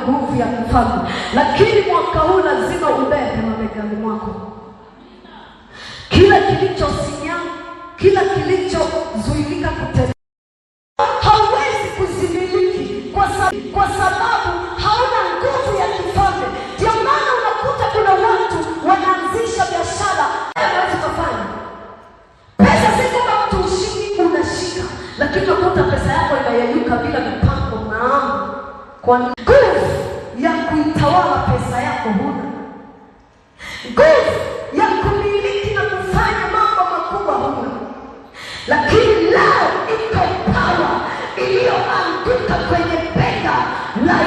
nguvu ya kifalme, lakini mwaka huu lazima ubebe mabegani mwako kila kilichosinya, kila kilichozuilika kutenda. Hauwezi kuzimiliki kwa sababu hauna nguvu ya kifalme. Ndio maana unakuta kuna watu wanaanzisha biashara hawezi kufanya. Pesa si kama mtu ushiki unashika, lakini unakuta pesa yako inayeyuka bila mipango maalum. Kwa nguvu ya kuitawala pesa yako huna. Nguvu ya kumiliki na kufanya mambo makubwa huna. Lakini leo iko power iliyoanguka kwenye bega la